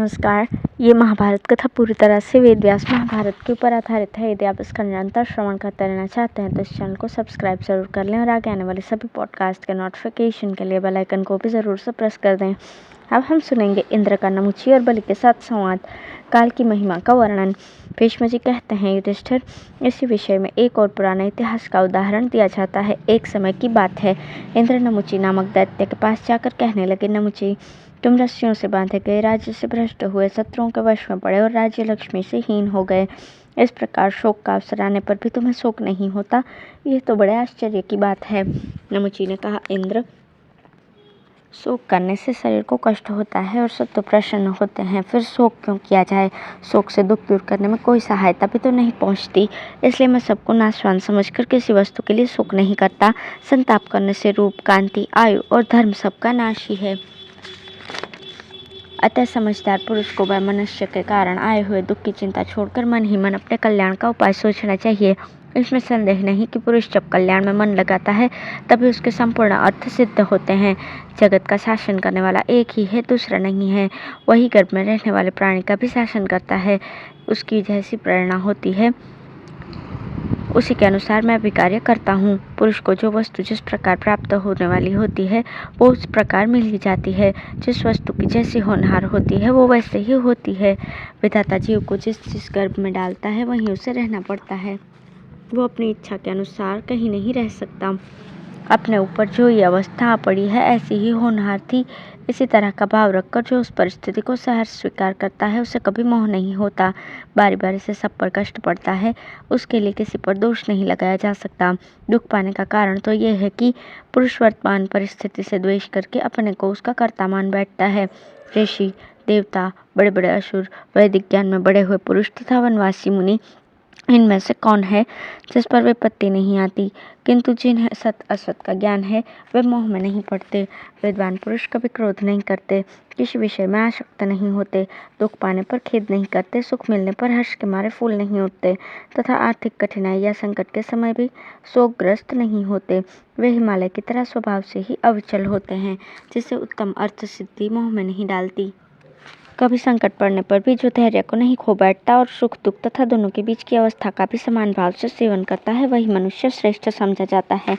नमस्कार। ये महाभारत कथा पूरी तरह से वेद व्यास महाभारत के ऊपर आधारित है। यदि आप इसका निरंतर श्रवण करते रहना चाहते हैं तो इस चैनल को सब्सक्राइब जरूर कर लें और आगे आने वाले सभी पॉडकास्ट के नोटिफिकेशन के लिए बेल आइकन को भी ज़रूर से प्रेस कर दें। अब हम सुनेंगे इंद्र का नमुची और बलि के साथ संवाद, काल की महिमा का वर्णन। भीष्म जी कहते हैं, युधिष्ठिर, इसी विषय में एक और पुराने इतिहास का उदाहरण दिया जाता है। एक समय की बात है, इंद्र नमुची नामक दैत्य के पास जाकर कहने लगे, नमुची, तुम रस्सियों से बांधे गए, राज्य से भ्रष्ट हुए, शत्रुओं के वश में पड़े और राज्य लक्ष्मी से हीन हो गए। इस प्रकार शोक का अवसर आने पर भी तुम्हें शोक नहीं होता, यह तो बड़े आश्चर्य की बात है। नमुची ने कहा, इंद्र, शोक करने से शरीर को कष्ट होता है और शत्रु प्रसन्न होते हैं, फिर शोक क्यों किया जाए? शोक से दुख दूर करने में कोई सहायता भी तो नहीं पहुंचती। इसलिए मैं सबको नाशवान समझकर किसी वस्तु के लिए शोक नहीं करता। संताप करने से रूप, कांति, आयु और धर्म सबका नाश ही है। अतः समझदार पुरुष को वैमनस्य के कारण आए हुए दुख की चिंता छोड़कर मन ही मन अपने कल्याण का उपाय सोचना चाहिए। इसमें संदेह नहीं कि पुरुष जब कल्याण में मन लगाता है तभी उसके संपूर्ण अर्थ सिद्ध होते हैं। जगत का शासन करने वाला एक ही है, दूसरा नहीं है। वही गर्भ में रहने वाले प्राणी का भी शासन करता है। उसकी जैसी प्रेरणा होती है उसी के अनुसार मैं भी कार्य करता हूँ। पुरुष को जो वस्तु जिस प्रकार प्राप्त होने वाली होती है वो उस प्रकार मिल ही जाती है। जिस वस्तु की जैसी होनहार होती है वो वैसे ही होती है। विधाता जीव को जिस गर्भ में डालता है वहीं उसे रहना पड़ता है। वो अपनी इच्छा के अनुसार कहीं नहीं रह सकता। अपने ऊपर जो ये अवस्था पड़ी है ऐसी ही होनहार थी। इसी तरह का भाव रखकर जो उस परिस्थिति को सहर्ष स्वीकार करता है उसे कभी मोह नहीं होता। बारी बारी से सब पर कष्ट पड़ता है, उसके लिए किसी पर दोष नहीं लगाया जा सकता। दुख पाने का कारण तो ये है कि पुरुष वर्तमान परिस्थिति से द्वेष करके अपने को उसका कर्ता मान बैठता है। ऋषि, देवता, बड़े बड़े असुर, वैदिक ज्ञान में बड़े हुए पुरुष तथा वनवासी मुनि, इनमें से कौन है जिस पर विपत्ति नहीं आती? किंतु जिन्हें सत असत का ज्ञान है वे मोह में नहीं पड़ते। विद्वान पुरुष कभी क्रोध नहीं करते, किसी विषय में आसक्त नहीं होते, दुख पाने पर खेद नहीं करते, सुख मिलने पर हर्ष के मारे फूल नहीं उठते तथा आर्थिक कठिनाई या संकट के समय भी शोकग्रस्त नहीं होते। वे हिमालय की तरह स्वभाव से ही अविचल होते हैं, जिससे उत्तम अर्थ सिद्धि मोह में नहीं डालती। कभी संकट पड़ने पर भी जो धैर्य को नहीं खो बैठता और सुख दुख तथा दोनों के बीच की अवस्था का भी समान भाव से सेवन करता है वही मनुष्य श्रेष्ठ समझा जाता है।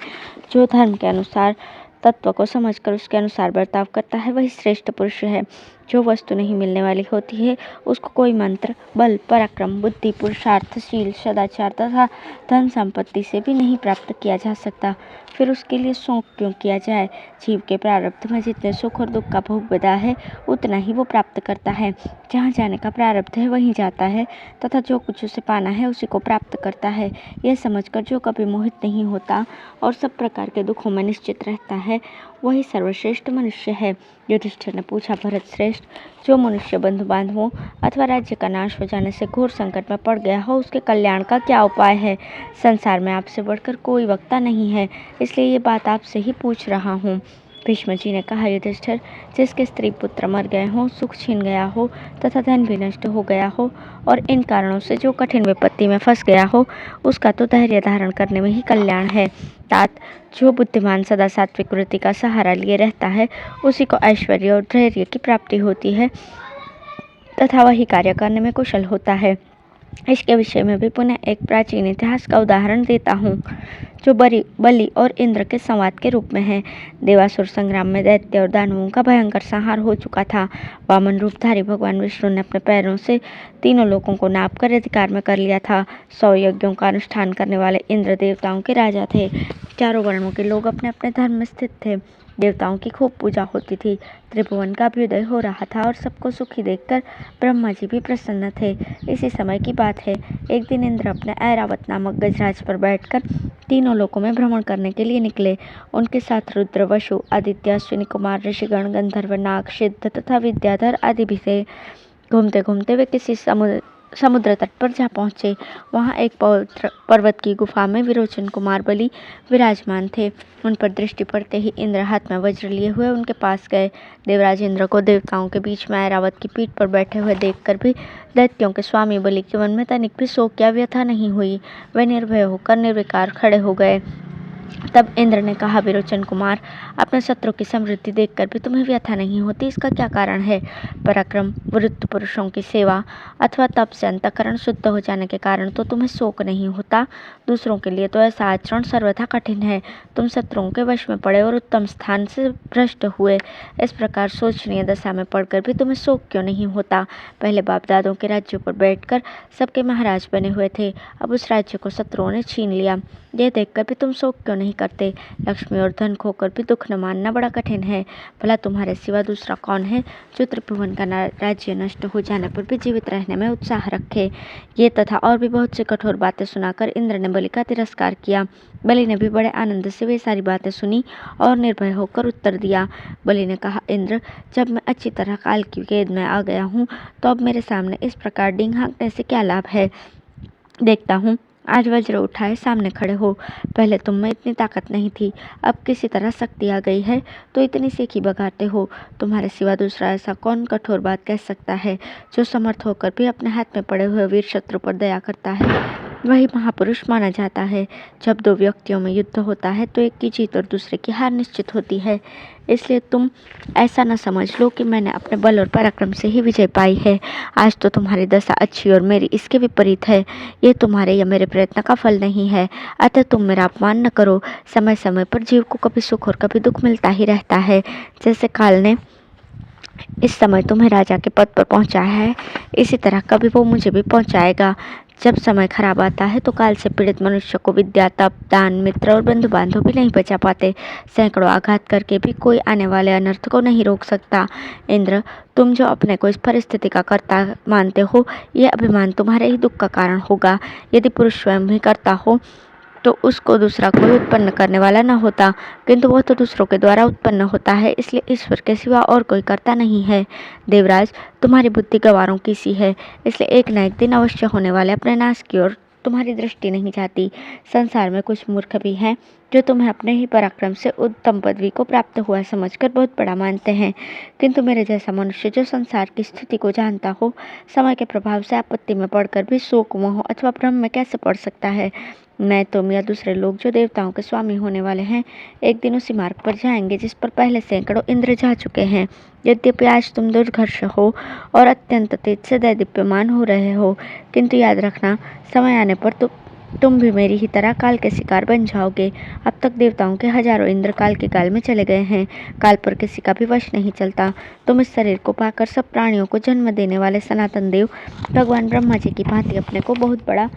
जो धर्म के अनुसार तत्व को समझकर उसके अनुसार बर्ताव करता है वही श्रेष्ठ पुरुष है। जो वस्तु नहीं मिलने वाली होती है उसको कोई मंत्र, बल, पराक्रम, बुद्धि, पुरुषार्थ, शील, सदाचार तथा धन संपत्ति से भी नहीं प्राप्त किया जा सकता। फिर उसके लिए शोक क्यों किया जाए? जीव के प्रारब्ध में जितने सुख और दुख का भोग बधा है उतना ही वो प्राप्त करता है। जहाँ जाने का प्रारब्ध है वहीं जाता है तथा जो कुछ उसे पाना है उसी को प्राप्त करता है। यह समझकर जो कभी मोहित नहीं होता और सब प्रकार के दुखों में निश्चित रहता है वही सर्वश्रेष्ठ मनुष्य है। युधिष्ठिर ने पूछा, भरत श्रेष्ठ, जो मनुष्य बंधु बांधवों अथवा राज्य का नाश हो जाने से घोर संकट में पड़ गया हो उसके कल्याण का क्या उपाय है? संसार में आपसे बढ़कर कोई वक्ता नहीं है, इसलिए ये बात आपसे ही पूछ रहा हूँ। भीष्म जी ने कहा, युधिष्ठिर, जिसके स्त्री पुत्र मर गए हों, सुख छीन गया हो तथा धन भी नष्ट हो गया हो और इन कारणों से जो कठिन विपत्ति में फंस गया हो उसका तो धैर्य धारण करने में ही कल्याण है। तात, जो बुद्धिमान सदा सात्विक वृत्ति का सहारा लिए रहता है उसी को ऐश्वर्य और धैर्य की प्राप्ति होती है तथा वही कार्य करने में कुशल होता है। इसके विषय में भी पुनः एक प्राचीन इतिहास का उदाहरण देता हूँ जो बलि और इंद्र के संवाद के रूप में है। देवासुर संग्राम में दैत्य और दानवों का भयंकर संहार हो चुका था। वामन रूपधारी भगवान विष्णु ने अपने पैरों से तीनों लोकों को नाप कर अधिकार में कर लिया था। 100 यज्ञों का अनुष्ठान करने वाले इंद्र देवताओं के राजा थे। चारों वर्णों के लोग अपने अपने धर्म में स्थित थे। देवताओं की खूब पूजा होती थी। त्रिभुवन का अभ्युदय हो रहा था और सबको सुखी देखकर ब्रह्मा जी भी प्रसन्न थे। इसी समय की बात है, एक दिन इंद्र अपने ऐरावत नामक गजराज पर बैठकर तीनों लोकों में भ्रमण करने के लिए निकले। उनके साथ रुद्र, वसु, आदित्य, अश्विनी कुमार, ऋषिगण, गंधर्व, नाग, सिद्ध तथा विद्याधर आदि भी थे। घूमते घूमते वे किसी समुद्र तट पर जा पहुँचे। वहाँ एक पर्वत की गुफा में विरोचन कुमार बलि विराजमान थे। उन पर दृष्टि पड़ते ही इंद्र हाथ में वज्र लिए हुए उनके पास गए। देवराज इंद्र को देवताओं के बीच में ऐरावत की पीठ पर बैठे हुए देखकर भी दैत्यों के स्वामी बलि के मन में तनिक भी शोक या व्यथा नहीं हुई। वे निर्भय होकर निर्विकार खड़े हो गए। तब इंद्र ने कहा, विरोचन कुमार, अपने शत्रु की समृद्धि देखकर भी तुम्हें व्यथा नहीं होती, इसका क्या कारण है? पराक्रम, वृद्ध पुरुषों की सेवा अथवा तप से अंतःकरण शुद्ध हो जाने के कारण तो तुम्हें शोक नहीं होता। दूसरों के लिए तो ऐसा आचरण सर्वथा कठिन है। तुम शत्रुओं के वश में पड़े और उत्तम स्थान से भ्रष्ट हुए। इस प्रकार शोचनीय दशा में पड़कर भी तुम्हें शोक क्यों नहीं होता? पहले बाप दादों के राज्यों पर बैठकर सबके महाराज बने हुए थे, अब उस राज्य को शत्रुओं ने छीन लिया। यह देखकर भी तुम शोक क्यों नहीं करते? लक्ष्मी और धन खोकर भी दुख न मानना बड़ा कठिन है। भला तुम्हारे सिवा दूसरा कौन है जो त्रिभुवन का राज्य नष्ट हो जाने पर भी जीवित रहने में उत्साह रखे? ये तथा और भी बहुत सी कठोर बातें सुनाकर इंद्र ने बलि का तिरस्कार किया। बलि ने भी बड़े आनंद से वे सारी बातें सुनी और निर्भय होकर उत्तर दिया। बलि ने कहा, इंद्र, जब मैं अच्छी तरह काल की कैद में आ गया हूँ तो अब मेरे सामने इस प्रकार डींग हाँकने से क्या लाभ है? देखता हूँ आज वज्र उठाए सामने खड़े हो। पहले तुम में इतनी ताकत नहीं थी, अब किसी तरह शक्ति आ गई है तो इतनी सेखी बगाते हो। तुम्हारे सिवा दूसरा ऐसा कौन कठोर बात कह सकता है जो समर्थ होकर भी अपने हाथ में पड़े हुए वीर शत्रु पर दया करता है? वही महापुरुष माना जाता है। जब दो व्यक्तियों में युद्ध होता है तो एक की जीत और दूसरे की हार निश्चित होती है। इसलिए तुम ऐसा न समझ लो कि मैंने अपने बल और पराक्रम से ही विजय पाई है। आज तो तुम्हारी दशा अच्छी और मेरी इसके विपरीत है। ये तुम्हारे या मेरे प्रयत्न का फल नहीं है, अतः तुम मेरा अपमान न करो। समय समय पर जीव को कभी सुख और कभी दुख मिलता ही रहता है। जैसे काल ने इस समय तुम्हें राजा के पद पर पहुंचाया है, इसी तरह कभी वो मुझे भी पहुंचाएगा। जब समय खराब आता है तो काल से पीड़ित मनुष्य को विद्या, तप, दान, मित्र और बंधु बांधव भी नहीं बचा पाते। सैकड़ों आघात करके भी कोई आने वाले अनर्थ को नहीं रोक सकता। इंद्र, तुम जो अपने को इस परिस्थिति का कर्ता मानते हो, यह अभिमान तुम्हारे ही दुख का कारण होगा। यदि पुरुष स्वयं ही कर्ता हो तो उसको दूसरा कोई उत्पन्न करने वाला न होता, किंतु वह तो दूसरों के द्वारा उत्पन्न होता है, इसलिए ईश्वर के सिवा और कोई कर्ता नहीं है। देवराज, तुम्हारी बुद्धि गंवारों की सी है, इसलिए एक न एक दिन अवश्य होने वाले अपने नाश की ओर तुम्हारी दृष्टि नहीं जाती। संसार में कुछ मूर्ख भी हैं जो तुम्हें अपने ही पराक्रम से उत्तम पदवी को प्राप्त हुआ समझकर बहुत बड़ा मानते हैं, किंतु मेरे जैसा मनुष्य जो संसार की स्थिति को जानता हो, समय के प्रभाव से आपत्ति में पड़कर भी शोक, मोह अथवा भ्रम में कैसे पड़ सकता है? मैं, तुम या दूसरे लोग जो देवताओं के स्वामी होने वाले हैं, एक दिन उसी मार्ग पर जाएंगे जिस पर पहले सैकड़ों इंद्र जा चुके हैं। यद्यपि आज तुम दुर्घर्ष हो और अत्यंत तेज से दैदीप्यमान हो रहे हो, किंतु याद रखना, समय आने पर तुम भी मेरी ही तरह काल के शिकार बन जाओगे। अब तक देवताओं के हजारों इंद्र काल के गाल में चले गए हैं। काल पर किसी का भी वश नहीं चलता। तुम इस शरीर को पाकर सब प्राणियों को जन्म देने वाले सनातन देव भगवान ब्रह्मा जी की भांति अपने को बहुत बड़ा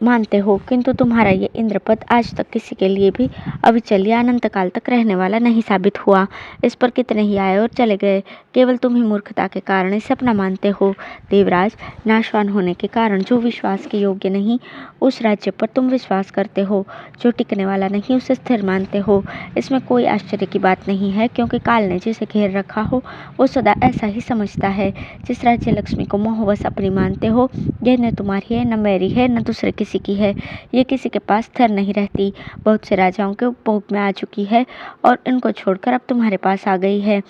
मानते हो, किंतु तुम्हारा ये इंद्रपद आज तक किसी के लिए भी अविचल या अनंत काल तक रहने वाला नहीं साबित हुआ। इस पर कितने ही आए और चले गए, केवल तुम ही मूर्खता के कारण इसे अपना मानते हो। देवराज, नाशवान होने के कारण जो विश्वास के योग्य नहीं, उस राज्य पर तुम विश्वास करते हो। जो टिकने वाला नहीं, उसे स्थिर मानते हो। इसमें कोई आश्चर्य की बात नहीं है, क्योंकि काल ने जिसे घेर रखा हो वो सदा ऐसा ही समझता है। जिस राज्य लक्ष्मी को मोहवश अपनी मानते हो, यह न तुम्हारी है, न मेरी है, न दूसरे किसी की है। ये किसी के पास स्थिर नहीं रहती, बहुत से राजाओं के उपभोग में आ चुकी है और इनको छोड़कर अब तुम्हारे पास आ गई है।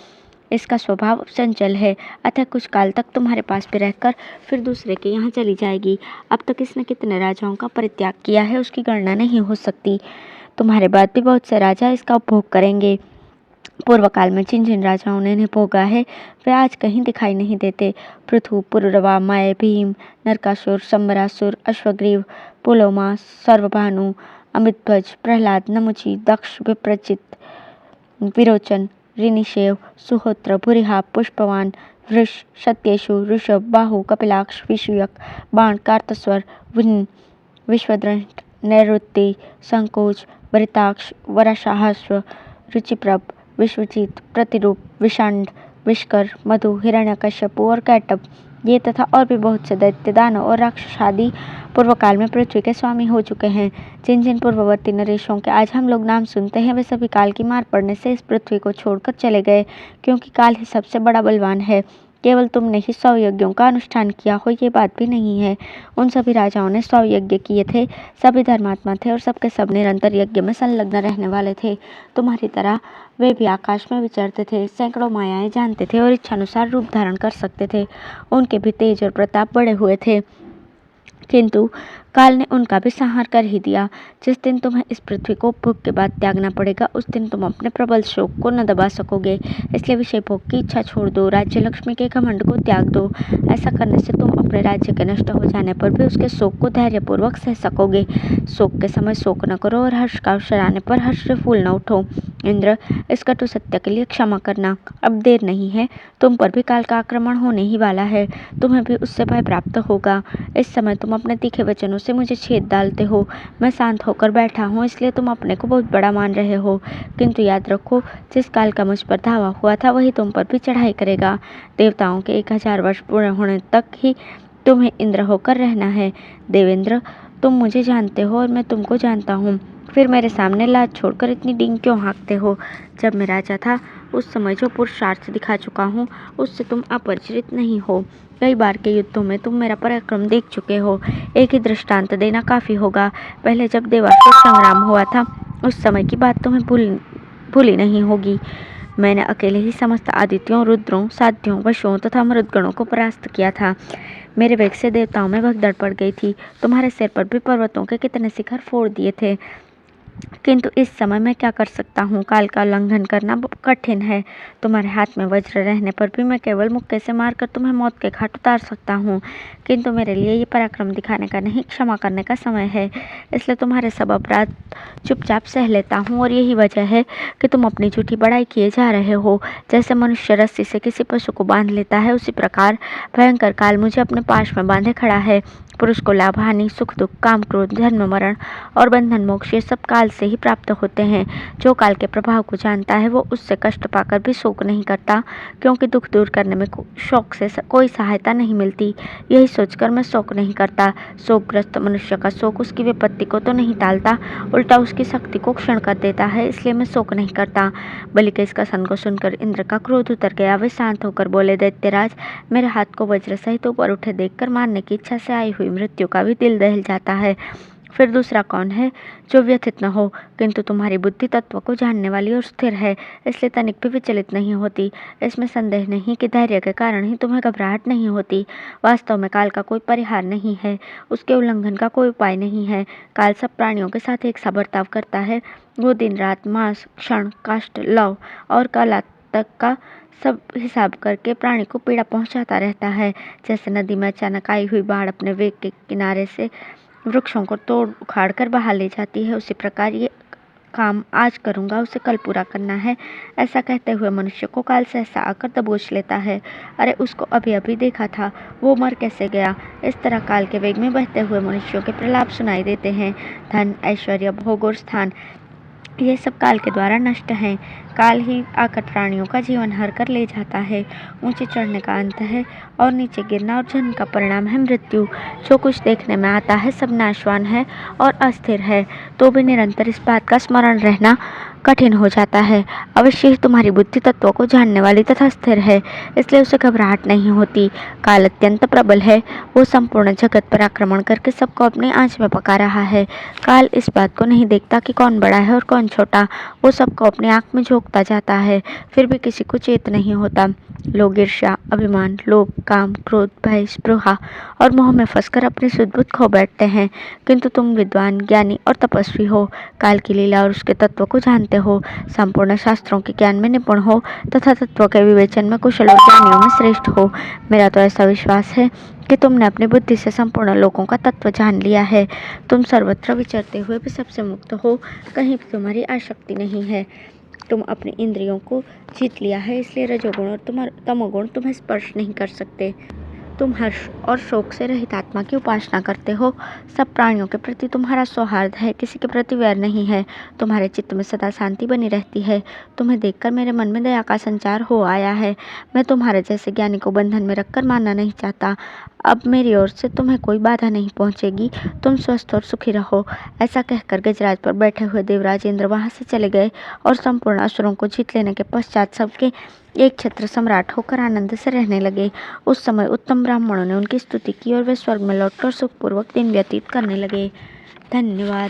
इसका स्वभाव चंचल है, अतः कुछ काल तक तुम्हारे पास भी रहकर फिर दूसरे के यहाँ चली जाएगी। अब तक इसने कितने राजाओं का परित्याग किया है उसकी गणना नहीं हो सकती। तुम्हारे बाद भी बहुत से राजा इसका उपभोग करेंगे। पूर्व काल में जिन जिन राजाओं ने इन्हें भोगा है वे आज कहीं दिखाई नहीं देते। पृथु, पुरुरवा, मय, भीम, नरकासुर, संबरासुर, अश्वग्रीव, पुलोमा, सर्वभानु, अमितध्वज, प्रहलाद, नमुची, दक्ष, विप्रचित, विरोचन, ऋनिशेव, सुहोत्र, भूरिहा, पुष्पवान, वृष, सत्येशु, ऋषभ, बाहु, कपिलाक्ष, विषुयक, बाण, कार्तस्वर, विश्वदृष्ट, नैऋत्य, संकोच, वरिताक्ष, वराशाहस्व, रुचिप्रभ, विश्वजीत, प्रतिरूप, विषांड, विष्कर, मधु, हिरण्यकश्यपु और कैटब, ये तथा और भी बहुत से दैत्य, दानव और राक्षस आदि पूर्व काल में पृथ्वी के स्वामी हो चुके हैं। जिन जिन पूर्ववर्ती नरेशों के आज हम लोग नाम सुनते हैं, वे सभी काल की मार पड़ने से इस पृथ्वी को छोड़कर चले गए, क्योंकि काल ही सबसे बड़ा बलवान है। केवल तुमने ही 100 यज्ञों का अनुष्ठान किया हो ये बात भी नहीं है। उन सभी राजाओं ने 100 यज्ञ किए थे, सभी धर्मात्मा थे और सबके सब निरंतर यज्ञ में संलग्न रहने वाले थे। तुम्हारी तरह वे भी आकाश में विचरते थे, सैकड़ों मायाएं जानते थे और इच्छानुसार रूप धारण कर सकते थे। उनके भी तेज और प्रताप बड़े हुए थे। किंतु काल ने उनका भी संहार कर ही दिया। जिस दिन तुम्हें इस पृथ्वी को भोग के बाद त्यागना पड़ेगा, उस दिन तुम अपने प्रबल शोक को न दबा सकोगे। इसलिए विषय भोग की इच्छा छोड़ दो, राज्य लक्ष्मी के घमंड को त्याग दो। ऐसा करने से तुम अपने राज्य के नष्ट हो जाने पर भी उसके शोक को धैर्यपूर्वक सह सकोगे। शोक के समय शोक न करो और हर्ष का अवसर आने पर हर्ष से फूल न उठो। इंद्र, इस कटु सत्य के लिए क्षमा करना। अब देर नहीं है, तुम पर भी काल का आक्रमण होने ही वाला है। तुम्हें भी उससे भय प्राप्त होगा। इस समय तुम अपने तीखे वचनों से मुझे छेद डालते हो। मैं शांत होकर बैठा हूँ, इसलिए तुम अपने को बहुत बड़ा मान रहे हो। किंतु याद रखो, जिस काल का मुझ पर धावा हुआ था वही तुम पर भी चढ़ाई करेगा। देवताओं के 1000 वर्ष पूर्ण होने तक ही तुम्हें इंद्र होकर रहना है। देवेंद्र, तुम मुझे जानते हो और मैं तुमको जानता हूँ, फिर मेरे सामने लाज छोड़कर इतनी डींग क्यों हाँकते हो। जब मैं राजा था उस समय जो पुरुषार्थ दिखा चुका हूँ उससे तुम अपरिचित नहीं हो। कई बार के युद्धों में तुम मेरा पराक्रम देख चुके हो। एक ही दृष्टांत देना काफ़ी होगा। पहले जब देवासुर संग्राम हुआ था उस समय की बात तुम्हें भूली नहीं होगी। मैंने अकेले ही समस्त आदित्यों, रुद्रों, साध्यों, वशुओं तथा मरुदगणों को परास्त किया था। मेरे वेग से देवताओं में भगदड़ पड़ गई थी। तुम्हारे सिर पर भी पर्वतों के कितने शिखर फोड़ दिए थे। किंतु इस समय मैं क्या कर सकता हूँ। काल का उल्लंघन करना कठिन है। तुम्हारे हाथ में वज्र रहने पर भी मैं केवल मुक्के से मारकर तुम्हें मौत के घाट उतार सकता हूँ। किंतु मेरे लिए ये पराक्रम दिखाने का नहीं, क्षमा करने का समय है। इसलिए तुम्हारे सब अपराध चुपचाप सह लेता हूँ और यही वजह है कि तुम अपनी झूठी बड़ाई किए जा रहे हो। जैसे मनुष्य रस्सी से किसी पशु को बांध लेता है, उसी प्रकार भयंकर काल मुझे अपने पाश में बांधे खड़ा है। पुरुष को लाभ, हानि, सुख दुख, काम क्रोध, जन्म मरण और बंधन मोक्ष ये सब काल से ही प्राप्त होते हैं। जो काल के प्रभाव को जानता है वो उससे कष्ट पाकर भी शोक नहीं करता, क्योंकि दुख दूर करने में शोक से कोई सहायता नहीं मिलती। यही सोचकर मैं शोक नहीं करता। शोकग्रस्त मनुष्य का शोक उसकी विपत्ति को तो नहीं टालता, उल्टा उसकी शक्ति को क्षीण कर देता है। इसलिए मैं शोक नहीं करता। बलि के इस कथन को सुनकर इंद्र का क्रोध उतर गया। वे शांत होकर बोले, दैत्यराज, मेरे हाथ को वज्र सहित ऊपर उठे देखकर मारने की इच्छा से आई हुई मृत्यु का भी दिल दहल जाता है। फिर दूसरा कौन है जो व्यथित न हो। किंतु तुम्हारी बुद्धि तत्व को जानने वाली और स्थिर है, इसलिए तनिक भी विचलित नहीं होती। इसमें संदेह नहीं कि धैर्य के कारण ही तुम्हें घबराहट नहीं होती। वास्तव में काल का कोई परिहार नहीं है, उसके उल्लंघन का कोई उपाय नहीं है। काल सब प्राणियों के साथ एक सा बर्ताव करता है। वो दिन रात, मास, क्षण, काष्ठ, लव और काला तक का सब हिसाब करके प्राणी को पीड़ा पहुंचाता रहता है। जैसे नदी में अचानक आई हुई बाढ़ अपने वेग के किनारे से वृक्षों को तोड़ उखाड़ कर बाहर ले जाती है, उसी प्रकार ये काम आज करूँगा उसे कल पूरा करना है। ऐसा कहते हुए मनुष्य को काल सहसा आकर दबोच लेता है। अरे, उसको अभी अभी देखा था, वो मर कैसे गया। इस तरह काल के वेग में बहते हुए मनुष्यों के प्रलाप सुनाई देते हैं। धन, ऐश्वर्य, भोग और स्थान ये सब काल के द्वारा नष्ट हैं। काल ही आकर प्राणियों का जीवन हर कर ले जाता है। ऊंचे चढ़ने का अंत है और नीचे गिरना, और जन्म का परिणाम है मृत्यु। जो कुछ देखने में आता है सब नाशवान है और अस्थिर है, तो भी निरंतर इस बात का स्मरण रहना कठिन हो जाता है। अवश्य ही तुम्हारी बुद्धि तत्वों को जानने वाली तथा स्थिर है, इसलिए उसे घबराहट नहीं होती। काल अत्यंत प्रबल है, वो संपूर्ण जगत पर आक्रमण करके सबको अपनी आंच में पका रहा है। काल इस बात को नहीं देखता कि कौन बड़ा है और कौन छोटा, वो सबको अपनी आंख में झोंकता जाता है, फिर भी किसी को चेत नहीं होता। लोग ईर्ष्या, अभिमान, लोभ, काम, क्रोध, भय, स्पृहा और मोह में फंसकर अपनी सुध-बुध खो बैठते हैं। किंतु तुम विद्वान, ज्ञानी और तपस्वी हो, काल की लीला और उसके तत्व को जानते हो, संपूर्ण शास्त्रों के ज्ञान में निपुण हो तथा तत्व के विवेचन में कुशल और ज्ञानियों में श्रेष्ठ हो। मेरा तो ऐसा विश्वास है कि तुमने अपनी बुद्धि से संपूर्ण लोगों का तत्व जान लिया है। तुम सर्वत्र विचरते हुए भी सबसे मुक्त हो, कहीं भी तुम्हारी आसक्ति नहीं है। तुम अपनी इंद्रियों को जीत लिया है, इसलिए रजोगुण और तमोगुण तुम्हें स्पर्श नहीं कर सकते। तुम हर्ष और शोक से रहित आत्मा की उपासना करते हो। सब प्राणियों के प्रति तुम्हारा सौहार्द है, किसी के प्रति वैर नहीं है। तुम्हारे चित्त में सदा शांति बनी रहती है। तुम्हें देखकर मेरे मन में दया का संचार हो आया है। मैं तुम्हारे जैसे ज्ञानी को बंधन में रखकर मानना नहीं चाहता। अब मेरी ओर से तुम्हें कोई बाधा नहीं पहुंचेगी। तुम स्वस्थ और सुखी रहो। ऐसा कहकर गजराज पर बैठे हुए देवराज इंद्र वहां से चले गए और संपूर्ण असुरों को जीत लेने के पश्चात सबके एक छत्र सम्राट होकर आनंद से रहने लगे। उस समय उत्तम ब्राह्मणों ने उनकी स्तुति की और वे स्वर्ग में लौटकर सुखपूर्वक दिन व्यतीत करने लगे। धन्यवाद।